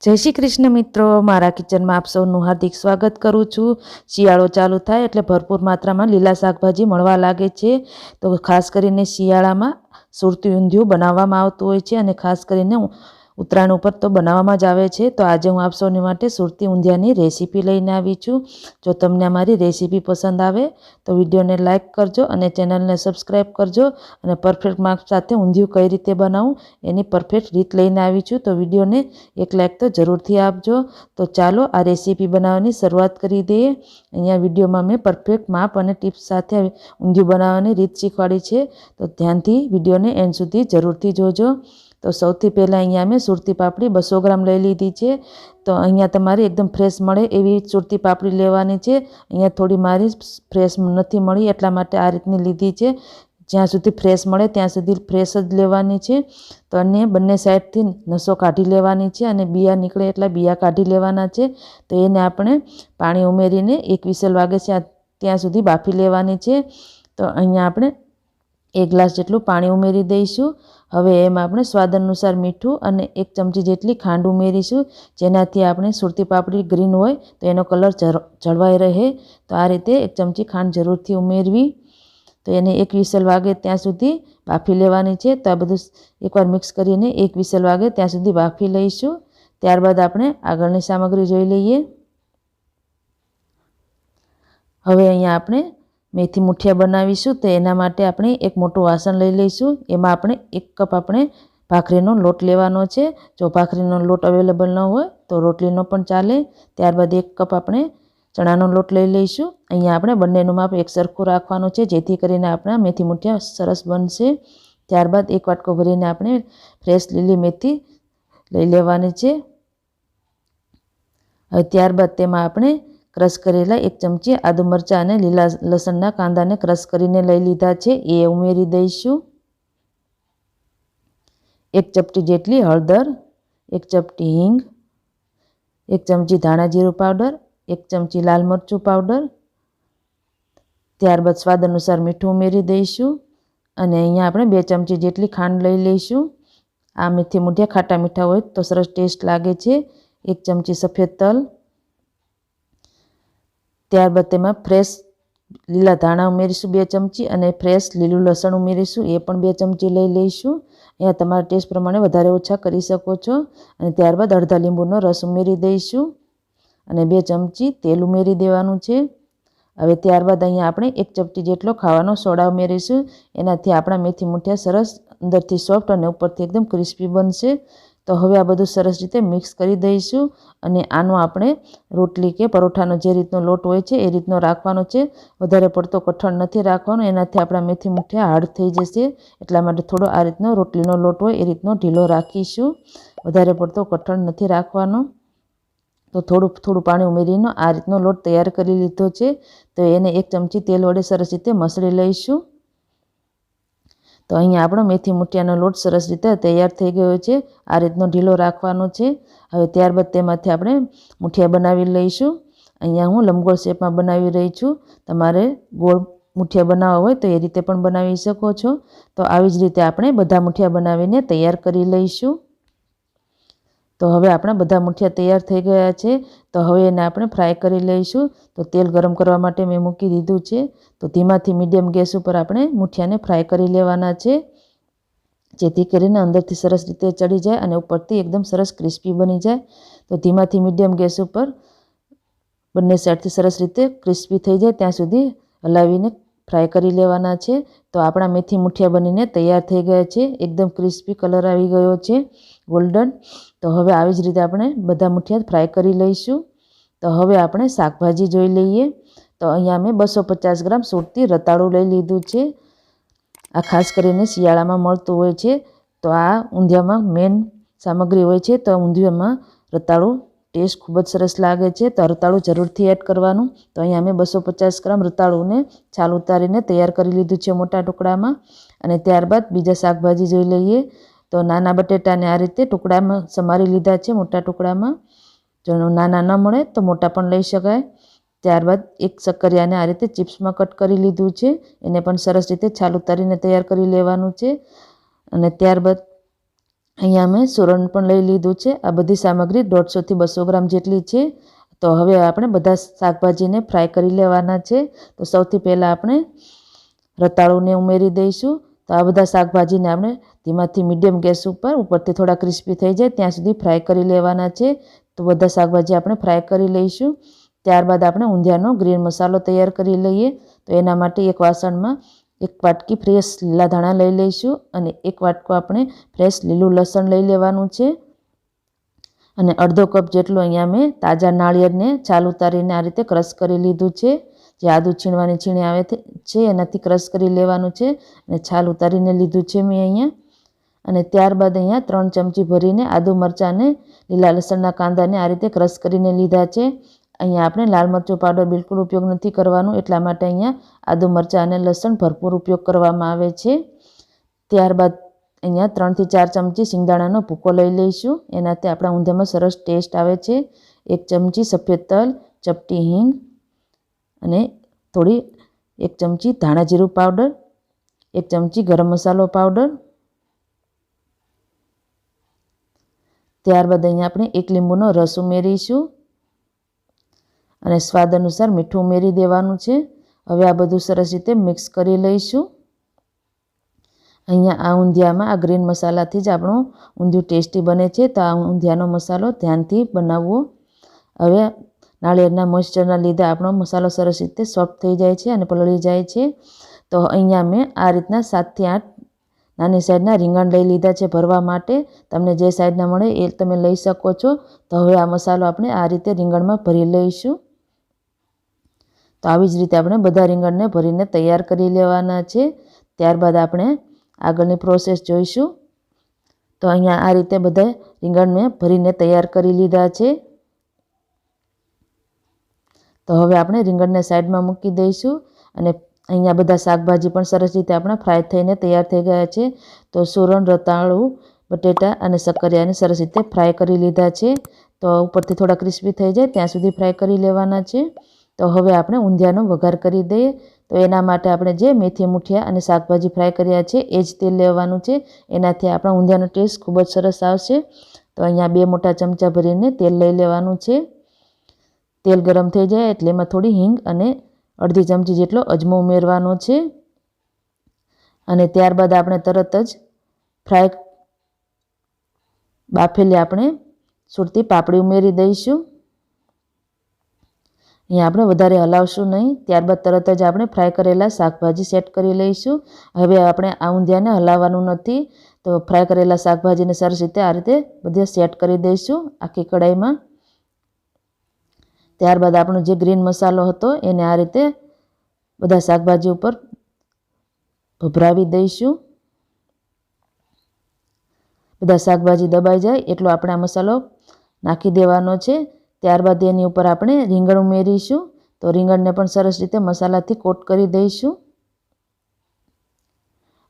जय श्री कृष्ण मित्रों, मारा किचन में आप सौનું हार्दिक स्वागत करूँ छूँ। शियाळो चालू थाय एटले भरपूर मात्रा में लीला शाकभाजी मळवा लागे छे। तो खास करीने शियाळामां सुरती ऊंधिયું बनाववामां आवतुं होय छे अने खास करीने उत्तरायण पर तो बनाववामां ज आवे छे। तो आज हूँ आप सौनी माटे सुरती ऊंधियानी रेसिपी लईने आवी छूं। जो तमने अमारी रेसिपी पसंद आवे तो विडियोने लाइक करजो अने चेनलने सब्सक्राइब करजो अने परफेक्ट मार्क साथे ऊंधिયું कई रीते बनावुं एनी परफेक्ट रीत लईने आवी छूं। तो विडियोने एक लाइक तो जरूरथी आपजो। तो चालो आ रेसिपी बनाववानी शरूआत करी दईए। अहींया विडियोमां मैं परफेक्ट माप अने टिप्स साथे ऊंधिયું बनाववानी रीत शीखवाड़ी छे। तो ध्यानथी विडियोने एंड सुधी जरूरथी जोजो। तो सौथी पहला अहींया मैं सुरती पापड़ी 200 ग्राम लई लीधी छे। तो अहींया तमारे एकदम फ्रेश मळे एवी सुरती पापड़ी लेवानी छे। अहींया थोड़ी मारी फ्रेश नथी मळी एटला माटे आ रीतनी लीधी छे। ज्यां सुधी फ्रेश मळे त्यां सुधी फ्रेश ज लेवानी छे। तो अने बंने साइडथी नसो काढी लेवानी छे अने बिया निकळे एटला बिया काढी लेवाना छे। तो एने आपणे पाणी उमेरीने एक विसल वागे छे त्यां सुधी बाफी लेवानी छे। तो अहींया आपणे 1 ग्लास जेटલું पाणी उमेरी दईशुं। हवे एमां आपणे स्वाद अनुसार मीठुं अने 1 चमची जेटली खांड उमेरीशुं, जेनाथी आपणे सुरती पापड़ी ग्रीन होय तो एनो कलर जळवाई रहे। तो आ रीते 1 चमची खांड जरूरथी उमेरवी। तो एने 1 विसल वागे त्यां सुधी बाफी लेवानी छे। तो आ बधुं एकवार मिक्स करीने 1 विसल वागे त्यां सुधी बाफी लईशुं। त्यारबाद आपणे आगळनी सामग्री जोई लईए। हवे अहींया आपणे मेथी मुठिया बनावीशुं। तो एना माटे आपणे एक मोटुं वासण लई लईशुं। एमां आपणे 1 कप आपणे भाखरीनो लोट लेवानो छे। जो भाखरीनो लोट अवेलेबल न होय तो रोटलीनो पण चाले। त्यारबाद 1 कप आपणे चणानो लोट लई लईशुं। अहींया आपणे बंनेनुं माप एक सरखुं राखवानुं छे, जेथी करीने आपणा मेथी मुठिया सरस बनशे। त्यारबाद 1 वाटको भरीने आपणे फ्रेश लीली मेथी लई लेवानी छे। हवे त्यारबाद तेमां आपणे क्रश करेला 1 चमची आदू मरचा अने लीला लसणना कांदाने क्रश करीने लई लीधा छे ए उमेरी दईशुं। 1 चपटी जेटली हळदर, 1 चपटी हींग, 1 चमची धाणा जीरु पाउडर, 1 चमची लाल मरचुं पाउडर। त्यारबाद स्वाद अनुसार मीठुं उमेरी दईशुं अने अहींया आपणे 2 चमची जेटली खांड लई लईशुं। आ मेथी मुठिया खाटा मीठा होय तो सरस टेस्ट लागे छे। 1 चमची सफेद तल। त्यारबाद तेमां फ्रेश लीला धाणा उमेरीशुं 2 चमची अने फ्रेश लीलुं लसण उमेरीशुं ए पण 2 चमची लई लईशुं। अहींया तमारा टेस्ट प्रमाणे वधारे ओछा करी शको छो। अने त्यारबाद अर्धा લીંબુનો रस उमेरी दईशुं अने 2 चमची तेल उमेरी देवानुं छे। हवे त्यारबाद अहींया आपणे 1 चमची जेटलो खावानो सोडा उमेरीशुं। एनाथी आपणा मेथी मुठिया सरस अंदरथी सॉफ्ट अने उपरथी एकदम क्रिस्पी बनशे। तो हवे आ बधुं सरस रीते मिक्स करी दईशुं अने आनो आपणे रोटली के परोठानो जे रीतनो लोट होय छे ए रीतनो राखवानो छे। वधारे पड़तो कठण नथी राखवानो, एनाथी आपणा मेथी मुठिया हार्ड थई जशे। एटला माटे थोड़ो आ रीतनो रोटलीनो लोट होय ए रीतनो ढीलो राखीशुं। वधारे पड़तो कठण नथी राखवानो। तो थोड़ું पाणी उमेरीने आ रीतनो लोट तैयार करी लीधो छे। तो एने 1 चमची तेल वडे सरस रीते मसળી लईशुं। तो अहींया आपणो मेथी मुठियानो लोट सरस रीते तैयार थई गयो छे। आ रीतनो ढीलो राखवानो छे। हवे त्यारबाद तेमांथी आपणे मुठिया बनावी लईशुं। अहींया हूँ लंबगोળ शेपमां बनावी रही छुं। तमारे गोળ मुठिया बनाववा होय तो ए रीते पण बनावी शको छो। तो आवी ज रीते आपणे बधा मुठिया बनावीने तैयार करी लईशुं। तो हवे आपणा बधा मुठिया तैयार थई गया छे। तो हवे एने आपणे फ्राय करी लईशुं। तो तेल गरम करवा माटे मैं मूकी दीधुं छे। तो धीमाथी मीडियम गैस पर आपणे मुठियाने फ्राय करी लेवाना छे, जेथी करीने अंदरथी सरस रीते चढ़ी जाए अने उपरथी एकदम सरस क्रिस्पी बनी जाए। तो धीमाथी मीडियम गैस पर बंने साइडथी सरस रीते क्रिस्पी थई जाए त्यां सुधी हलावीने फ्राय करी लेवाना छे। तो आपणा मेथी मुठिया बनीने तैयार थई गया छे। एकदम क्रिस्पी कलर आवी गयो छे, गोल्डन। तो हवे आवी ज रीते आपणे बधा मुठिया फ्राय करी लईशुं। तो हवे आपणे शाकभाजी जोई लईए। तो अहींया मैं 250 ग्राम सुरती रताळुं लई लीधुं छे। आ खास करीने शियाळामां मळतुं होय छे। तो आ ऊंधियामां मेन सामग्री होय छे। तो ऊंधियामां रताळुं टेस्ट खूब ज सरस लागे छे। तो रताळुं जरूरथी एड करवानुं। तो अहींया मैं 250 ग्राम रताळुंने छाल उतारीने तैयार करी लीधुं छे मोटा टुकड़ामां। अने त्यारबाद बीजा शाकभाजी जोई लईए। तो नाना बटेटाने आ रीते टुकड़ामां समारी लीधा छे मोटा टुकड़ामां। जो नाना न मळे तो मोटा पण लई शकाय। त्यारबाद 1 सक्करियाने आ रीते चिप्समां कट करी लीधुं छे। एने पण सरस रीते छाल उतारीने तैयार करी लेवानुं छे। अने त्यारबाद અહીંયા મેં સુરણ પણ લઈ લીધું છે। આ બધી સામગ્રી 150 થી 200 ગ્રામ જેટલી છે। તો હવે આપણે બધા શાકભાજીને ફ્રાય કરી લેવાના છે। તો સૌથી પહેલાં આપણે રતાળુને ઉમેરી દઈશું। તો આ બધા શાકભાજીને આપણે ધીમાથી મીડિયમ ગેસ ઉપરથી થોડા ક્રિસ્પી થઈ જાય ત્યાં સુધી ફ્રાય કરી લેવાના છે। તો બધા શાકભાજી આપણે ફ્રાય કરી લઈશું। ત્યારબાદ આપણે ઊંધિયાનો ગ્રીન મસાલો તૈયાર કરી લઈએ। તો એના માટે એક વાસણમાં 1 વાટકી ફ્રેશ લીલા ધાણા લઈ લઈશું અને 1 વાટકો આપણે ફ્રેશ લીલું લસણ લઈ લેવાનું છે અને અડધો કપ જેટલું અહીંયા મેં તાજા નાળિયેરને છાલ ઉતારીને આ રીતે ક્રશ કરી લીધું છે। જે આદુ છીણવાની છીણી આવે છે એનાથી ક્રશ કરી લેવાનું છે અને છાલ ઉતારીને લીધું છે મેં અહીંયા। અને ત્યારબાદ અહીંયા 3 ચમચી ભરીને આદુ મરચાંને લીલા લસણના કાંદાને આ રીતે ક્રશ કરીને લીધા છે। અહીંયા આપણે લાલ મરચું પાવડર બિલકુલ ઉપયોગ નથી કરવાનો, એટલા માટે અહીંયા આદુ મરચાં અને લસણ ભરપૂર ઉપયોગ કરવામાં આવે છે। ત્યારબાદ અહીંયા 3 થી 4 ચમચી સિંગદાણાનો ભૂકો લઈ લઈશું, એનાથી આપણા ઊંધિયામાં સરસ ટેસ્ટ આવે છે। 1 ચમચી સફેદ તલ, ચપટી હિંગ અને થોડી 1 ચમચી ધાણા જીરું પાવડર, 1 ચમચી ગરમ મસાલો પાવડર। ત્યારબાદ અહીંયા આપણે 1 લીંબુનો રસ ઉમેરીશું અને સ્વાદ અનુસાર મીઠું ઉમેરી દેવાનું છે। હવે આ બધું સરસ રીતે મિક્સ કરી લઈશું। અહીંયા આ ઊંધિયામાં આ ગ્રીન મસાલાથી જ આપણું ઊંધિયું ટેસ્ટી બને છે। તો આ ઊંધિયાનો મસાલો ધ્યાનથી બનાવવો। હવે નાળિયેરના મોઇસ્ચરના લીધે આપણો મસાલો સરસ રીતે સોફ્ટ થઈ જાય છે અને પલળી જાય છે। તો અહીંયા મેં આ રીતના 7 થી 8 નાની સાઈઝના રીંગણ લઈ લીધા છે ભરવા માટે। તમને જે સાઈઝના મળે એ તમે લઈ શકો છો। તો હવે આ મસાલો આપણે આ રીતે રીંગણમાં ભરી લઈશું। તો આવી જ રીતે આપણે બધા રીંગણને ભરીને તૈયાર કરી લેવાના છે। ત્યારબાદ આપણે આગળની પ્રોસેસ જોઈશું। તો અહીંયા આ રીતે બધા રીંગણને ભરીને તૈયાર કરી લીધા છે। તો હવે આપણે રીંગણને સાઈડમાં મૂકી દઈશું અને અહીંયા બધા શાકભાજી પણ સરસ રીતે આપણા ફ્રાય થઈને તૈયાર થઈ ગયા છે। તો સુરણ, રતાળું, બટેટા અને શક્કરિયાને સરસ રીતે ફ્રાય કરી લીધા છે। તો ઉપરથી થોડા ક્રિસ્પી થઈ જાય ત્યાં સુધી ફ્રાય કરી લેવાના છે। તો હવે આપણે ઊંધિયાનો વઘાર કરી દઈએ। તો એના માટે આપણે જે મેથી મુઠિયા અને શાકભાજી ફ્રાય કર્યા છે એ જ તેલ લેવાનું છે, એનાથી આપણા ઊંધિયાનો ટેસ્ટ ખૂબ જ સરસ આવશે। તો અહીંયા 2 મોટા ચમચા ભરીને તેલ લઈ લેવાનું છે। તેલ ગરમ થઈ જાય એટલે એમાં થોડી હિંગ અને અડધી ચમચી જેટલો અજમો ઉમેરવાનો છે અને ત્યારબાદ આપણે તરત જ બાફેલી આપણે સુરતી પાપડી ઉમેરી દઈશું। અહીંયા આપણે વધારે હલાવશું નહીં। ત્યારબાદ તરત જ આપણે ફ્રાય કરેલા શાકભાજી સેટ કરી લઈશું। હવે આપણે આ ઊંધિયાને હલાવવાનું નથી, તો ફ્રાય કરેલા શાકભાજીને સરસ રીતે આ રીતે બધે સેટ કરી દઈશું આખી કઢાઈમાં। ત્યારબાદ આપણો જે ગ્રીન મસાલો હતો એને આ રીતે બધા શાકભાજી ઉપર ભભરાવી દઈશું। બધા શાકભાજી દબાઈ જાય એટલો આપણે આ મસાલો નાખી દેવાનો છે। ત્યારબાદ એની ઉપર આપણે રીંગણ ઉમેરીશું। તો રીંગણને પણ સરસ રીતે મસાલાથી કોટ કરી દઈશું।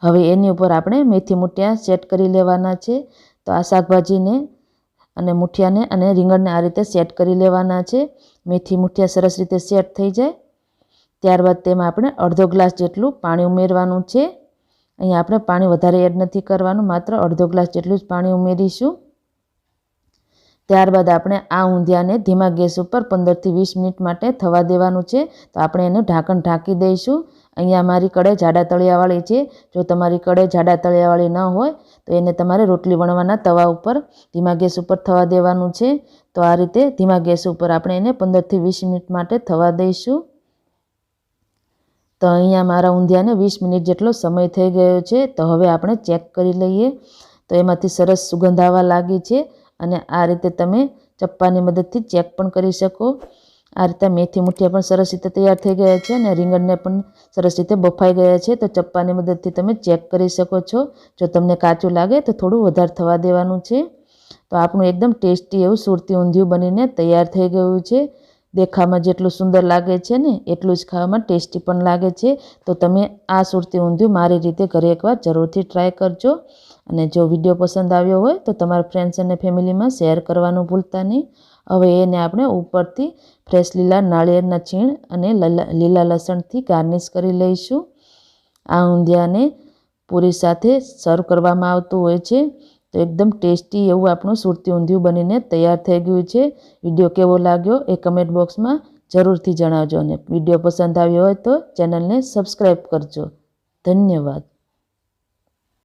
હવે એની ઉપર આપણે મેથી મુઠિયા સેટ કરી લેવાના છે। તો આ શાકભાજીને અને મુઠિયાને અને રીંગણને આ રીતે સેટ કરી લેવાના છે। મેથી મુઠિયા સરસ રીતે સેટ થઈ જાય ત્યારબાદ તેમાં આપણે અડધો ગ્લાસ જેટલું પાણી ઉમેરવાનું છે। અહીંયા આપણે પાણી વધારે એડ નથી કરવાનું, માત્ર અડધો ગ્લાસ જેટલું જ પાણી ઉમેરીશું। ત્યારબાદ આપણે આ ઊંધિયાને ધીમા ગેસ ઉપર 15 થી 20 મિનિટ માટે થવા દેવાનું છે। તો આપણે એનું ઢાંકણ ઢાંકી દઈશું। અહીંયા મારી કઢાઈ જાડા તળિયાવાળી છે। જો તમારી કઢાઈ જાડા તળિયાવાળી ન હોય તો એને તમારે રોટલી વણવાના તવા ઉપર ધીમા ગેસ ઉપર થવા દેવાનું છે। તો આ રીતે ધીમા ગેસ ઉપર આપણે એને 15 થી 20 મિનિટ માટે થવા દઈશું। તો અહીંયા મારા ઊંધિયાને 20 મિનિટ જેટલો સમય થઈ ગયો છે। તો હવે આપણે ચેક કરી લઈએ। તો એમાંથી સરસ સુગંધ આવવા લાગી છે અને આ રીતે તમે ચપ્પાની મદદથી ચેક પણ કરી શકો। આ રીતે મેથી મુઠિયા પણ સરસ રીતે તૈયાર થઈ ગયા છે અને રીંગણને પણ સરસ રીતે બફાઈ ગયા છે। તો ચપ્પાની મદદથી તમે ચેક કરી શકો છો। જો તમને કાચું લાગે તો થોડું વધારે થવા દેવાનું છે। તો આપણું એકદમ ટેસ્ટી એવું સુરતી ઊંધિયું બનીને તૈયાર થઈ ગયું છે। દેખાવમાં જેટલું સુંદર લાગે છે ને એટલું જ ખાવામાં ટેસ્ટી પણ લાગે છે। તો તમે આ સુરતી ઊંધિયું મારી રીતે ઘરે એકવાર જરૂરથી ટ્રાય કરજો અને જો વિડીયો પસંદ આવ્યો હોય તો તમારા ફ્રેન્ડ્સ અને ફેમિલીમાં શેર કરવાનું ભૂલતા નહીં। હવે એને આપણે ઉપરથી ફ્રેશ લીલા નાળિયેરના છીણ અને લીલા લસણથી ગાર્નિશ કરી લઈશું। આ ઊંધિયાને પૂરી સાથે સર્વ કરવામાં આવતું હોય છે। તો તો એકદમ ટેસ્ટી એવું આપણું સુરતી ઊંધિયું બનીને તૈયાર થઈ ગયું છે. વિડીયો કેવો લાગ્યો એ કમેન્ટ બોક્સમાં જરૂરથી જણાવજો અને વિડીયો પસંદ આવ્યો હોય તો ચેનલને સબસ્ક્રાઈબ કરજો. ધન્યવાદ.